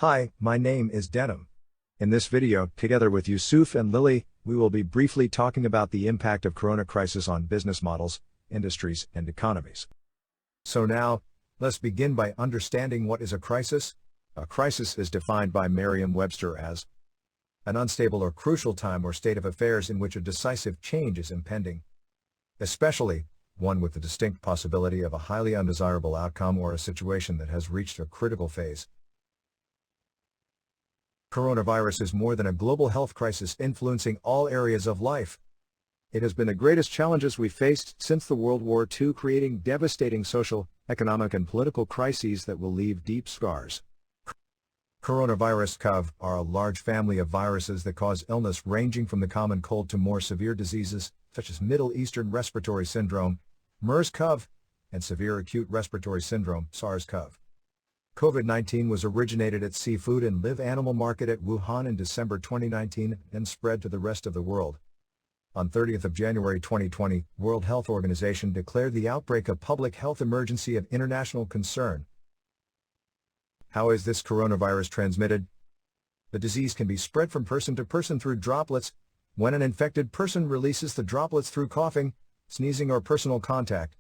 Hi, my name is Denim. In this video, together with Yusuf and Lily, we will be briefly talking about the impact of Corona crisis on business models, industries, and economies. So now, let's begin by understanding what is a crisis. A crisis is defined by Merriam-Webster as an unstable or crucial time or state of affairs in which a decisive change is impending, especially one with the distinct possibility of a highly undesirable outcome or a situation that has reached a critical phase. Coronavirus is more than a global health crisis influencing all areas of life. It has been the greatest challenges we've faced since the World War II, creating devastating social, economic, and political crises that will leave deep scars. Coronavirus CoV are a large family of viruses that cause illness ranging from the common cold to more severe diseases, such as Middle Eastern Respiratory Syndrome, MERS-CoV, and Severe Acute Respiratory Syndrome, SARS-CoV. COVID-19 was originated at Seafood and Live Animal Market at Wuhan in December 2019 and spread to the rest of the world. On 30th of January 2020, World Health Organization declared the outbreak a public health emergency of international concern. How is this coronavirus transmitted? The disease can be spread from person to person through droplets, when an infected person releases the droplets through coughing, sneezing, or personal contact.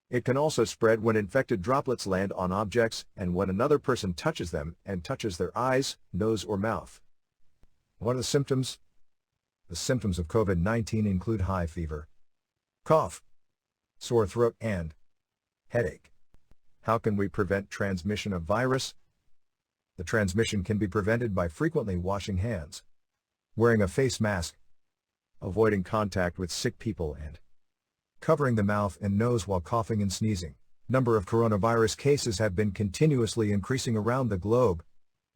It can also spread when infected droplets land on objects and when another person touches them and touches their eyes, nose, or mouth. What are the symptoms? The symptoms of COVID-19 include high fever, cough, sore throat, and headache. How can we prevent transmission of virus? The transmission can be prevented by frequently washing hands, wearing a face mask, avoiding contact with sick people, and covering the mouth and nose while coughing and sneezing. Number of coronavirus cases have been continuously increasing around the globe.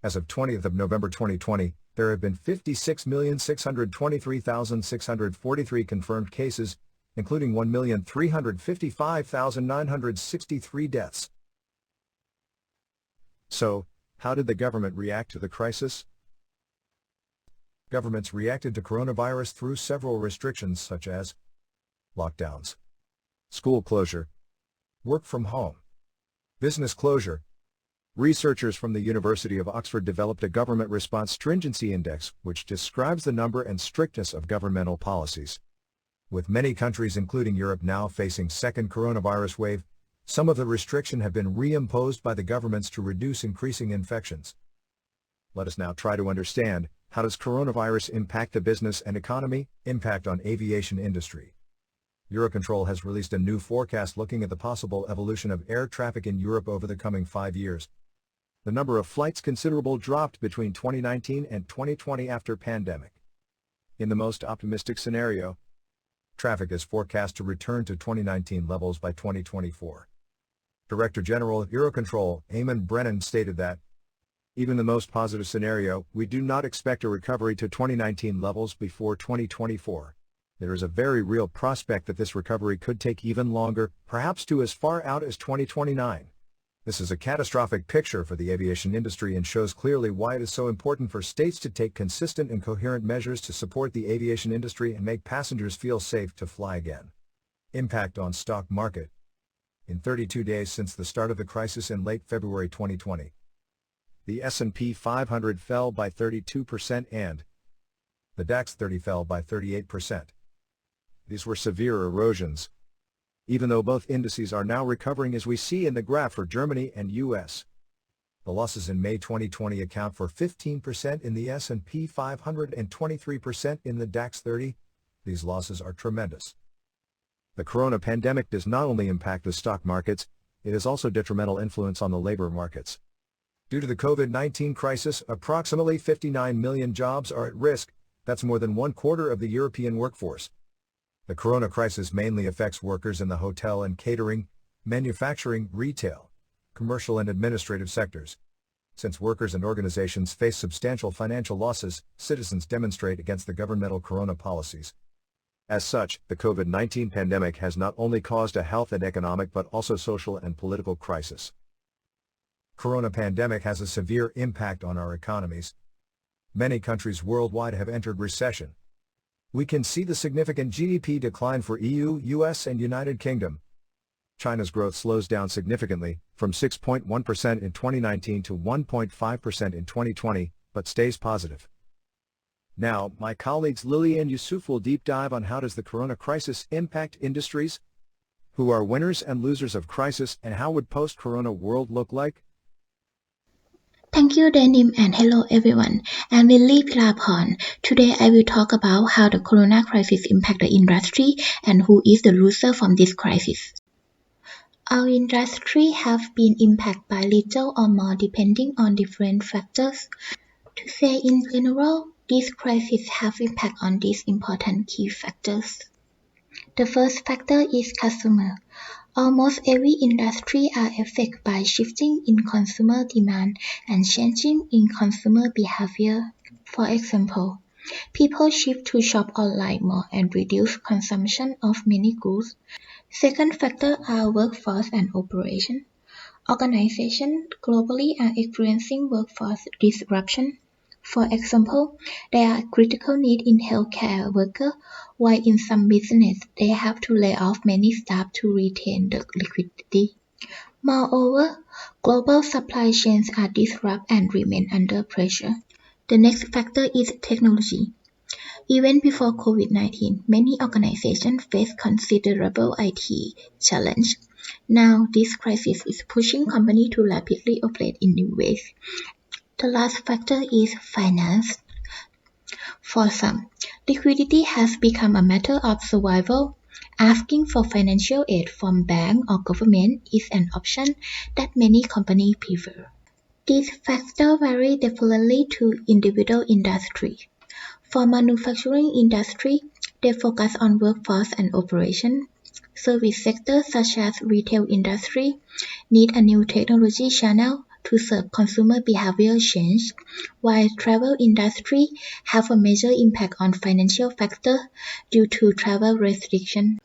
As of 20th of November 2020, there have been 56,623,643 confirmed cases, including 1,355,963 deaths. So, how did the government react to the crisis? Governments reacted to coronavirus through several restrictions such as lockdowns, school closure, work from home, business closure. Researchers from the University of Oxford developed a government response stringency index, which describes the number and strictness of governmental policies. With many countries including Europe now facing second coronavirus wave, some of the restrictions have been reimposed by the governments to reduce increasing infections. Let us now try to understand, how does coronavirus impact the business and economy? Impact on aviation industry. Eurocontrol has released a new forecast looking at the possible evolution of air traffic in Europe over the coming 5 years. The number of flights considerably dropped between 2019 and 2020 after pandemic. In the most optimistic scenario, traffic is forecast to return to 2019 levels by 2024. Director General of Eurocontrol, Eamon Brennan, stated that, even the most positive scenario, we do not expect a recovery to 2019 levels before 2024. There is a very real prospect that this recovery could take even longer, perhaps to as far out as 2029. This is a catastrophic picture for the aviation industry and shows clearly why it is so important for states to take consistent and coherent measures to support the aviation industry and make passengers feel safe to fly again. Impact on stock market. In 32 days since the start of the crisis in late February 2020, the S&P 500 fell by 32% and the DAX 30 fell by 38%. These were severe erosions, even though both indices are now recovering, as we see in the graph for Germany and US. The losses in May 2020 account for 15% in the S&P 500 and 23% in the DAX 30. These losses are tremendous. The corona pandemic does not only impact the stock markets, it has also detrimental influence on the labor markets. Due to the COVID-19 crisis, approximately 59 million jobs are at risk. That's more than 1/4 of the European workforce. The corona crisis mainly affects workers in the hotel and catering, manufacturing, retail, commercial and administrative sectors. Since workers and organizations face substantial financial losses, citizens demonstrate against the governmental corona policies. As such, the COVID-19 pandemic has not only caused a health and economic but also social and political crisis. Corona pandemic has a severe impact on our economies. Many countries worldwide have entered recession. We can see the significant GDP decline for EU, US, and United Kingdom. China's growth slows down significantly, from 6.1% in 2019 to 1.5% in 2020, but stays positive. Now, my colleagues Lily and Yusuf will deep dive on how does the corona crisis impact industries, who are winners and losers of crisis, and how would post-corona world look like? Thank you, Denim, and hello everyone. I'm Lily Pilapon. Today I will talk about how the corona crisis impact the industry and who is the loser from this crisis. Our industry have been impacted by little or more depending on different factors. To say in general, this crisis have impact on these important key factors. The first factor is customer. Almost every industry are affected by shifting in consumer demand and changing in consumer behavior. For example, people shift to shop online more and reduce consumption of many goods. Second factor are workforce and operation. Organizations globally are experiencing workforce disruption. For example, there are critical need in healthcare workers, while in some business they have to lay off many staff to retain the liquidity. Moreover, global supply chains are disrupted and remain under pressure. The next factor is technology. Even before COVID-19, many organizations faced considerable IT challenges. Now, this crisis is pushing companies to rapidly operate in new ways. The last factor is finance. For some, liquidity has become a matter of survival. Asking for financial aid from banks or government is an option that many companies prefer. These factors vary differently to individual industries. For manufacturing industry, they focus on workforce and operation. Service sectors such as retail industry need a new technology channel to serve consumer behavior change, while travel industry have a major impact on financial factors due to travel restriction.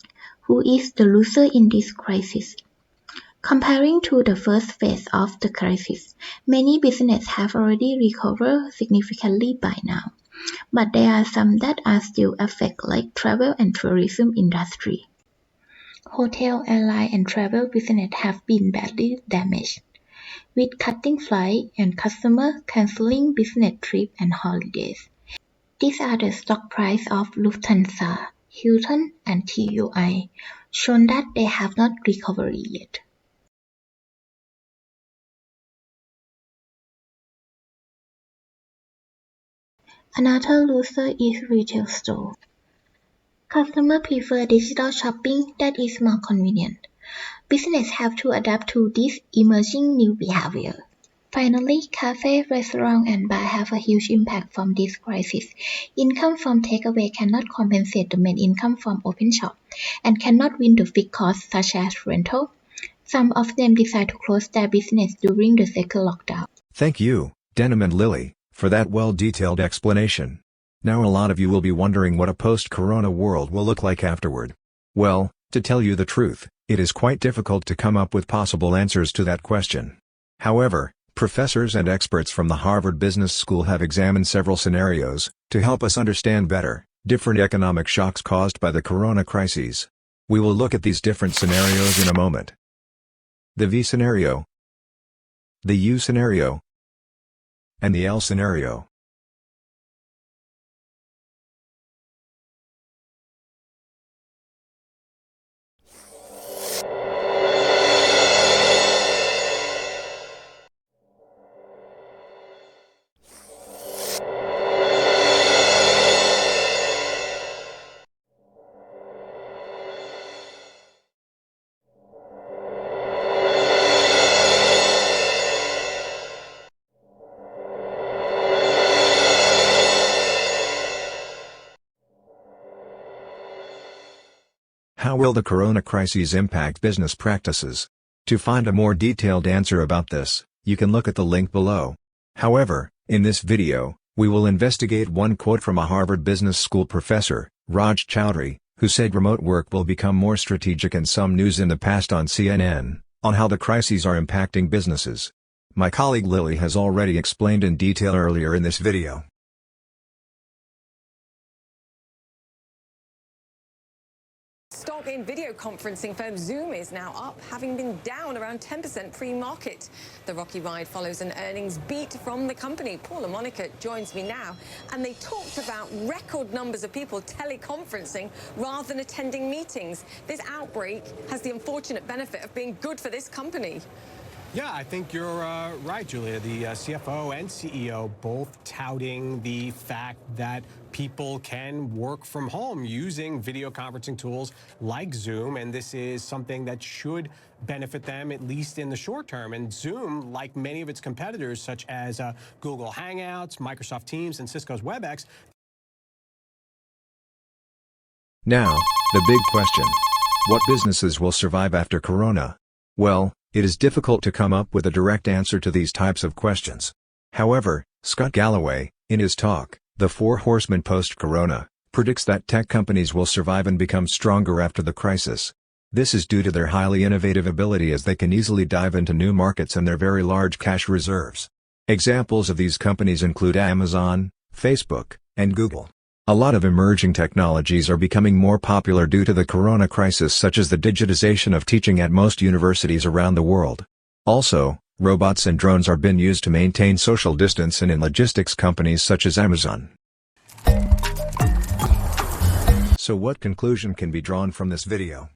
Who is the loser in this crisis? Comparing to the first phase of the crisis, many businesses have already recovered significantly by now, but there are some that are still affected like travel and tourism industry. Hotel, airline, and travel business have been badly damaged, with cutting flights and customers canceling business trips and holidays. These are the stock price of Lufthansa, Hilton, and TUI, shown that they have not recovered yet. Another loser is retail store. Customers prefer digital shopping that is more convenient. Businesses have to adapt to this emerging new behavior. Finally, cafes, restaurants, and bars have a huge impact from this crisis. Income from takeaway cannot compensate the main income from open shop, and cannot win the fixed costs such as rental. Some of them decide to close their business during the second lockdown. Thank you, Denim and Lily, for that well-detailed explanation. Now a lot of you will be wondering what a post-corona world will look like afterward. Well, to tell you the truth, it is quite difficult to come up with possible answers to that question. However, professors and experts from the Harvard Business School have examined several scenarios to help us understand better different economic shocks caused by the corona crises. We will look at these different scenarios in a moment. The V scenario, the U scenario, and the L scenario. How will the corona crisis impact business practices? To find a more detailed answer about this, you can look at the link below. However, in this video, we will investigate one quote from a Harvard Business School professor, Raj Chowdhury, who said remote work will become more strategic, and some news in the past on CNN, on how the crises are impacting businesses. My colleague Lily has already explained in detail earlier in this video. Stop talk-in video conferencing firm Zoom is now up, having been down around 10% pre-market. The rocky ride follows an earnings beat from the company. Paula Monica joins me now, and they talked about record numbers of people teleconferencing rather than attending meetings. This outbreak has the unfortunate benefit of being good for this company. Yeah, I think you're right, Julia. The CFO and CEO both touting the fact that people can work from home using video conferencing tools like Zoom, and this is something that should benefit them, at least in the short term. And Zoom, like many of its competitors, such as Google Hangouts, Microsoft Teams, and Cisco's WebEx. Now, the big question. What businesses will survive after Corona? Well, it is difficult to come up with a direct answer to these types of questions. However, Scott Galloway, in his talk, The Four Horsemen Post-Corona, predicts that tech companies will survive and become stronger after the crisis. This is due to their highly innovative ability, as they can easily dive into new markets and their very large cash reserves. Examples of these companies include Amazon, Facebook, and Google. A lot of emerging technologies are becoming more popular due to the corona crisis, such as the digitization of teaching at most universities around the world. Also, robots and drones are being used to maintain social distance and in logistics companies such as Amazon. So what conclusion can be drawn from this video?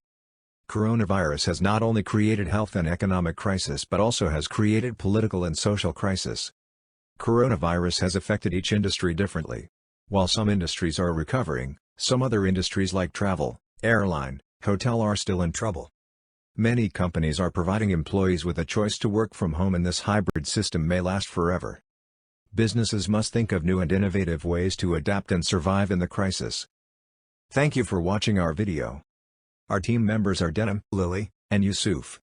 Coronavirus has not only created health and economic crisis but also has created political and social crisis. Coronavirus has affected each industry differently. While some industries are recovering, some other industries like travel, airline, hotel are still in trouble. Many companies are providing employees with a choice to work from home, and this hybrid system may last forever. Businesses must think of new and innovative ways to adapt and survive in the crisis. Thank you for watching our video. Our team members are Denham, Lily, and Yusuf.